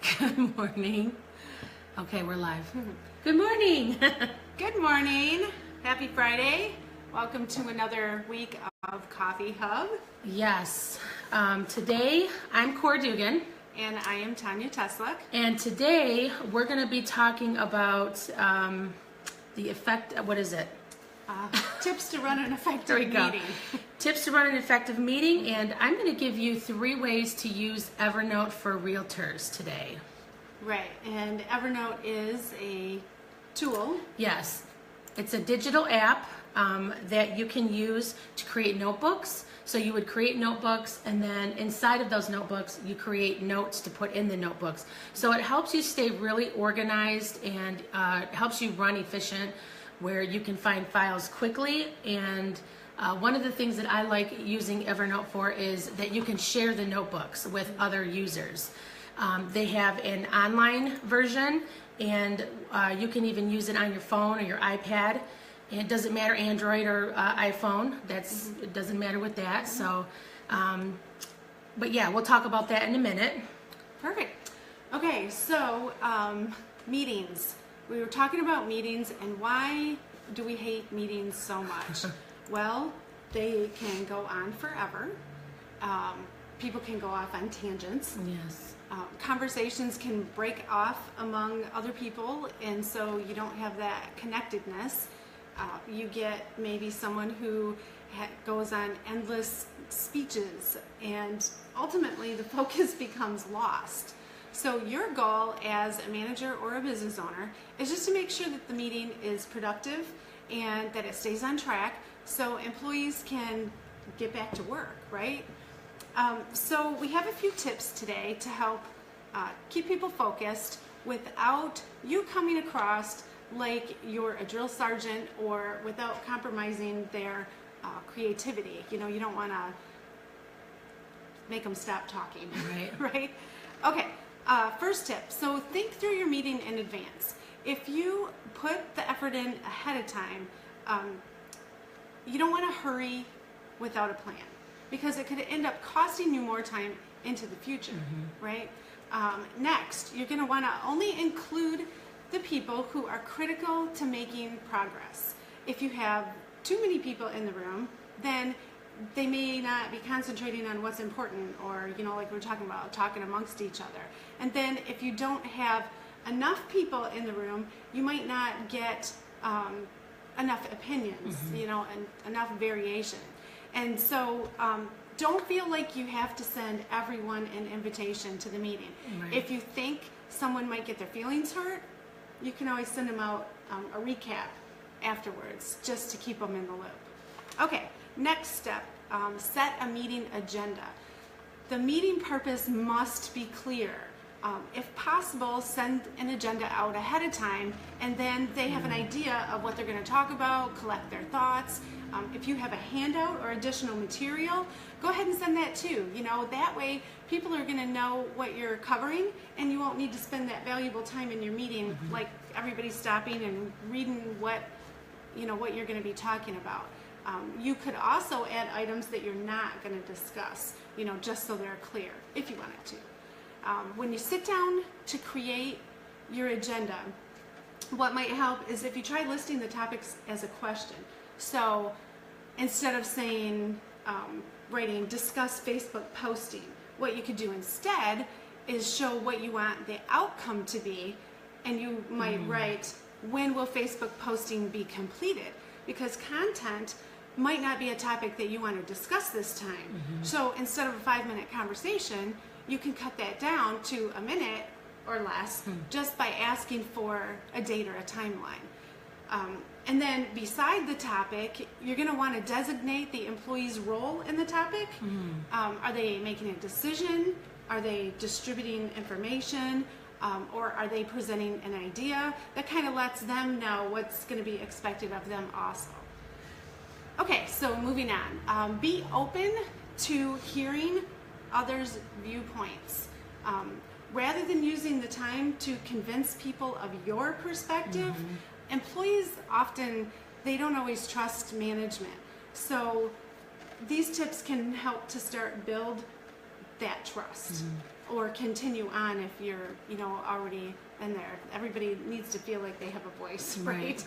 Good morning. Okay, we're live. Good morning. Good morning. Happy Friday. Welcome to another week of Coffee Hub. Yes. Today, I'm Cor Dugan. And I am Tanya Tesluk. And today, we're going to be talking about the effect, what is it? Tips to run an effective meeting. Tips to run an effective meeting, and I'm going to give you 3 ways to use Evernote for realtors today. Right, and Evernote is a tool. Yes, it's a digital app that you can use to create notebooks. So you would create notebooks, and then inside of those notebooks, you create notes to put in the notebooks. So it helps you stay really organized and helps you run efficient, where you can find files quickly. And one of the things that I like using Evernote for is that you can share the notebooks with other users. They have an online version, and you can even use it on your phone or your iPad. And it doesn't matter, Android or iPhone. It doesn't matter with that. So, but yeah, we'll talk about that in a minute. Perfect. Okay, so meetings. We were talking about meetings, and why do we hate meetings so much? Well, they can go on forever. People can go off on tangents. Yes. Conversations can break off among other people, and so you don't have that connectedness. You get maybe someone who goes on endless speeches, and ultimately the focus becomes lost. So your goal as a manager or a business owner is just to make sure that the meeting is productive and that it stays on track so employees can get back to work, right? So we have a few tips today to help keep people focused without you coming across like you're a drill sergeant, or without compromising their creativity. You know, you don't want to make them stop talking, right? Okay. First tip, so think through your meeting in advance. If you put the effort in ahead of time, you don't want to hurry without a plan, because it could end up costing you more time into the future, right? Next, you're going to want to only include the people who are critical to making progress. If you have too many people in the room, then they may not be concentrating on what's important, or, you know, like we're talking about, talking amongst each other. And then if you don't have enough people in the room, you might not get enough opinions, you know, and enough variation. And so don't feel like you have to send everyone an invitation to the meeting. Right. If you think someone might get their feelings hurt, you can always send them out a recap afterwards, just to keep them in the loop. Okay. Next step, set a meeting agenda. The meeting purpose must be clear. If possible, send an agenda out ahead of time, and then they have an idea of what they're going to talk about, collect their thoughts. If you have a handout or additional material, go ahead and send that too. You know, that way people are going to know what you're covering, and you won't need to spend that valuable time in your meeting, like everybody stopping and reading what you're going to be talking about. You could also add items that you're not going to discuss, you know, just so they're clear, if you wanted to. When you sit down to create your agenda, what might help is if you try listing the topics as a question. So instead of saying, writing, discuss Facebook posting, what you could do instead is show what you want the outcome to be, and you might write, when will Facebook posting be completed? Because content might not be a topic that you want to discuss this time. So instead of a 5-minute conversation, you can cut that down to a minute or less just by asking for a date or a timeline. And then beside the topic, you're going to want to designate the employee's role in the topic. Are they making a decision? Are they distributing information? Or are they presenting an idea? That kind of lets them know what's going to be expected of them also. Okay, so moving on. Be open to hearing others' viewpoints. Rather than using the time to convince people of your perspective, employees often, they don't always trust management. So these tips can help to build that trust. or continue on if you're, already in there. Everybody needs to feel like they have a voice, right? Right.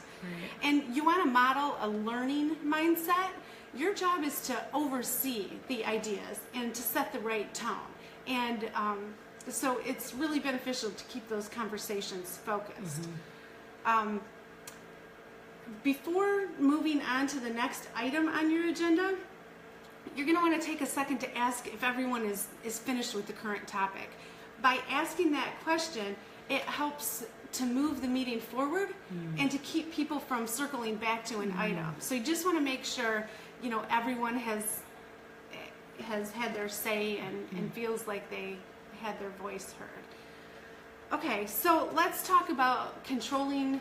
And you want to model a learning mindset. Your job is to oversee the ideas and to set the right tone. And so it's really beneficial to keep those conversations focused. Before moving on to the next item on your agenda, you're going to want to take a second to ask if everyone is finished with the current topic. By asking that question, it helps to move the meeting forward and to keep people from circling back to an item. So you just want to make sure, everyone has had their say and feels like they had their voice heard. Okay, so let's talk about controlling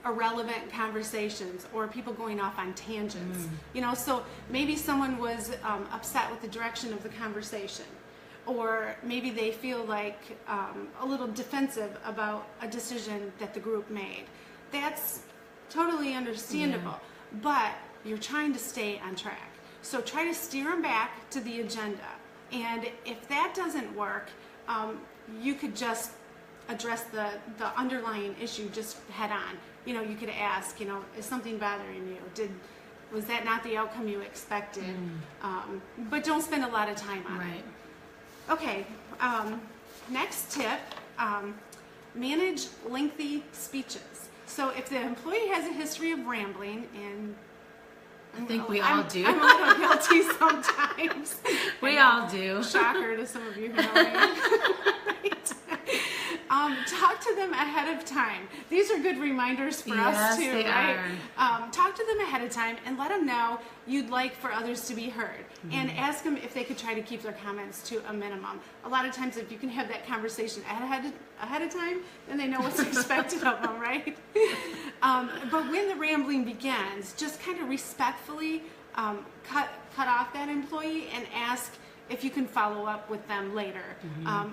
irrelevant conversations or people going off on tangents. So maybe someone was upset with the direction of the conversation, or maybe they feel like a little defensive about a decision that the group made. That's totally understandable, but you're trying to stay on track. So try to steer them back to the agenda. And if that doesn't work, you could just address the underlying issue just head on. You could ask, is something bothering you? Was that not the outcome you expected? But don't spend a lot of time on it. Okay, next tip, manage lengthy speeches. So if the employee has a history of rambling, and I think we all do. I'm a little guilty sometimes. We all do. Shocker to some of you who know me. Right. Talk to them ahead of time. These are good reminders for us too, they right? are. Talk to them ahead of time and let them know you'd like for others to be heard. And ask them if they could try to keep their comments to a minimum. A lot of times if you can have that conversation ahead of time, then they know what's expected of them, right? But when the rambling begins, just kind of respectfully cut off that employee and ask if you can follow up with them later.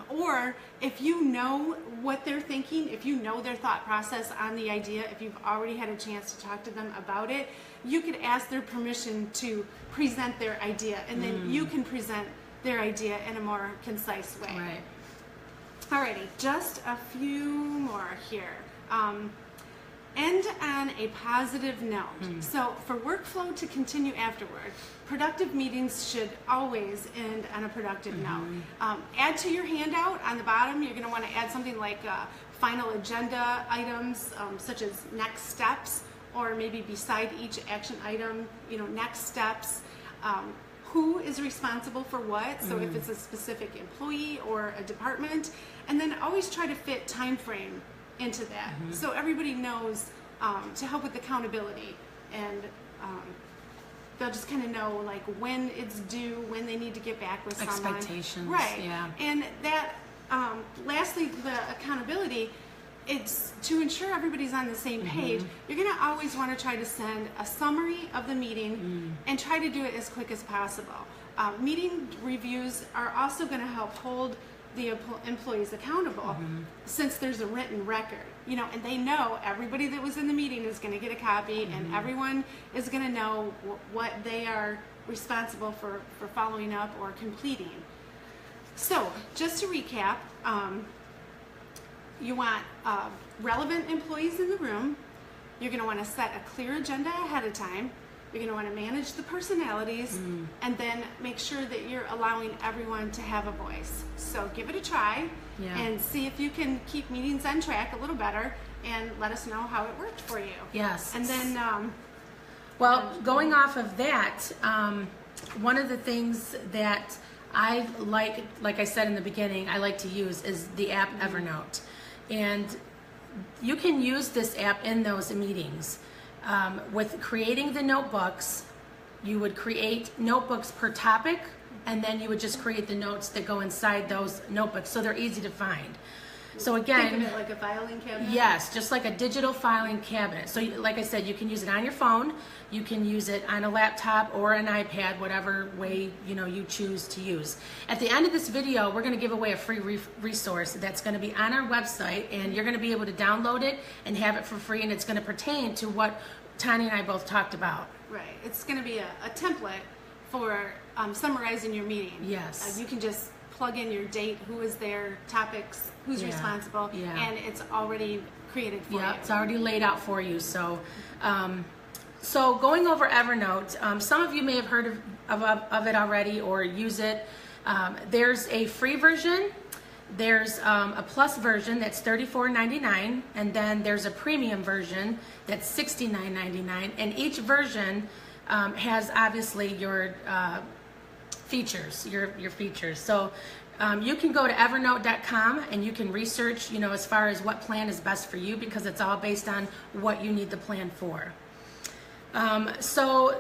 Or if you know what they're thinking, if you know their thought process on the idea, if you've already had a chance to talk to them about it, you could ask their permission to present their idea, and then you can present their idea in a more concise way. Right. Alrighty, just a few more here. End on a positive note. So for workflow to continue afterward, productive meetings should always end on a productive note. Add to your handout on the bottom, you're going to want to add something like final agenda items, such as next steps, or maybe beside each action item, next steps. Who is responsible for what? So if it's a specific employee or a department, and then always try to fit time frame into that, so everybody knows, to help with accountability, and they'll just kind of know like when it's due, when they need to get back with someone. Expectations, right? yeah. And that, lastly, the accountability. It's to ensure everybody's on the same page. You're going to always want to try to send a summary of the meeting and try to do it as quick as possible. Meeting reviews are also going to help hold the employees accountable, since there's a written record, and they know everybody that was in the meeting is going to get a copy, and everyone is going to know what they are responsible for following up or completing. So just to recap, you want relevant employees in the room. You're going to want to set a clear agenda ahead of time. You're going to want to manage the personalities, and then make sure that you're allowing everyone to have a voice. So give it a try and see if you can keep meetings on track a little better, and let us know how it worked for you. Yes. And then, well, going off of that, one of the things that I like I said in the beginning, I like to use is the app Evernote. And you can use this app in those meetings. With creating the notebooks, you would create notebooks per topic, and then you would just create the notes that go inside those notebooks, so they're easy to find. So again, think of it like a filing cabinet? Yes, just like a digital filing cabinet. So like I said, you can use it on your phone, you can use it on a laptop or an iPad, whatever way you choose to use. At the end of this video, we're going to give away a free resource that's going to be on our website, and you're going to be able to download it and have it for free, and it's going to pertain to what Tanya and I both talked about. Right. It's going to be a template for summarizing your meeting. Yes. You can just plug in your date, who is there, topics, who's responsible, and it's already created for you. Yeah, it's already laid out for you. So, so going over Evernote, some of you may have heard of it already or use it. There's a free version. There's a plus version that's $34.99, and then there's a premium version that's $69.99, and each version has obviously your features, your features. So you can go to evernote.com and you can research, as far as what plan is best for you, because it's all based on what you need the plan for. So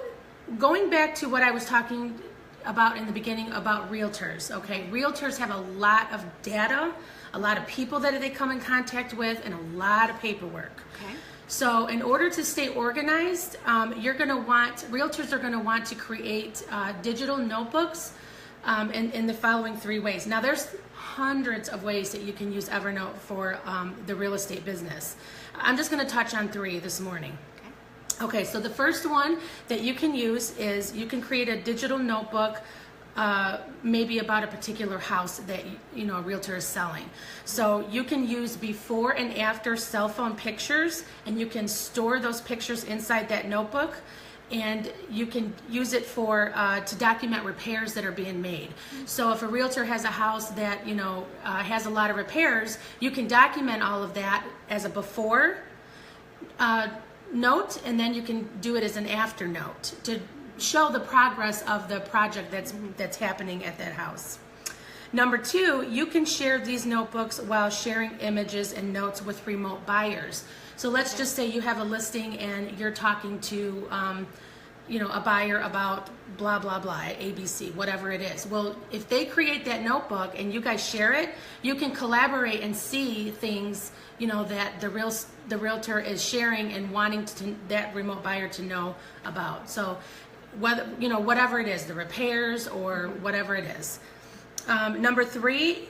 going back to what I was talking about in the beginning about realtors, okay? Realtors have a lot of data, a lot of people that they come in contact with, and a lot of paperwork. Okay. So in order to stay organized, realtors are gonna want to create digital notebooks in the following 3 ways. Now there's hundreds of ways that you can use Evernote for the real estate business. I'm just gonna touch on 3 this morning. Okay, so the first one that you can use is you can create a digital notebook, maybe about a particular house that a realtor is selling. So you can use before and after cell phone pictures, and you can store those pictures inside that notebook, and you can use it for to document repairs that are being made. So if a realtor has a house that has a lot of repairs, you can document all of that as a before note, and then you can do it as an after note to show the progress of the project that's happening at that house. Number 2, you can share these notebooks while sharing images and notes with remote buyers. So let's just say you have a listing and you're talking to a buyer about blah blah blah, ABC, whatever it is. Well, if they create that notebook and you guys share it, you can collaborate and see things that the realtor is sharing and wanting that remote buyer to know about. So whether whatever it is, the repairs or whatever it is. Number 3,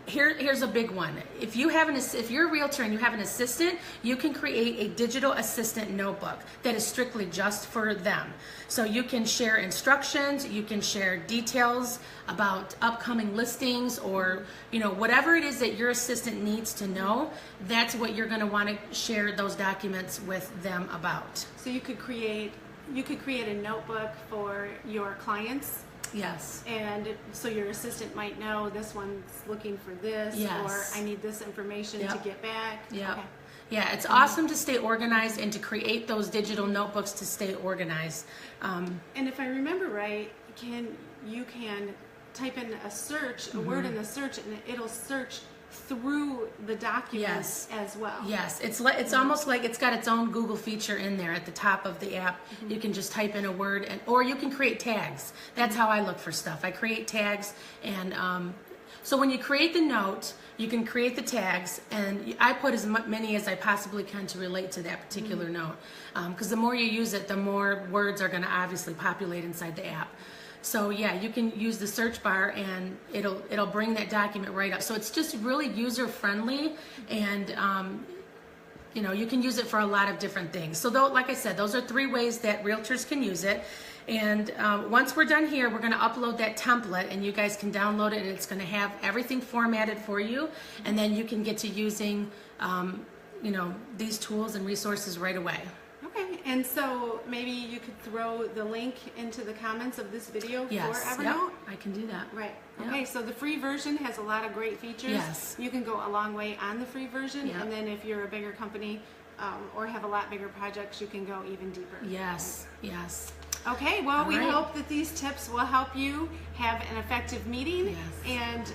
here's a big one. If you're a realtor and you have an assistant, you can create a digital assistant notebook that is strictly just for them. So you can share instructions, you can share details about upcoming listings, or whatever it is that your assistant needs to know. That's what you're going to want to share those documents with them about. So you could create a notebook for your clients. Yes. And so your assistant might know this one's looking for this, or I need this information to get back. Yeah. Okay. Yeah, it's awesome to stay organized and to create those digital notebooks to stay organized. And if I remember right, you can type in a search, a word in the search, and it'll search through the documents as well. Yes, it's almost like it's got its own Google feature in there at the top of the app. You can just type in a word, or you can create tags. That's how I look for stuff. I create tags, and so when you create the note, you can create the tags, and I put as many as I possibly can to relate to that particular note, because the more you use it, the more words are going to obviously populate inside the app. So yeah, you can use the search bar and it'll bring that document right up. So it's just really user friendly, and you can use it for a lot of different things. So like I said, those are 3 ways that realtors can use it. And once we're done here, we're going to upload that template, and you guys can download it, and it's going to have everything formatted for you, and then you can get to using these tools and resources right away. Okay, and so maybe you could throw the link into the comments of this video for Evernote? Yep, I can do that. Right. Yep. Okay, so the free version has a lot of great features. Yes. You can go a long way on the free version, Yep. and then if you're a bigger company or have a lot bigger projects, you can go even deeper. Yes, yes. Okay, well, we right. hope that these tips will help you have an effective meeting and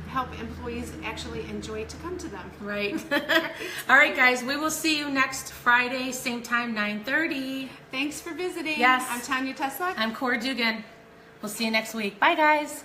help employees actually enjoy to come to them. Right. All right, guys, we will see you next Friday, same time, 9:30. Thanks for visiting. Yes. I'm Tanya Teslak. I'm Cora Dugan. We'll see you next week. Bye, guys.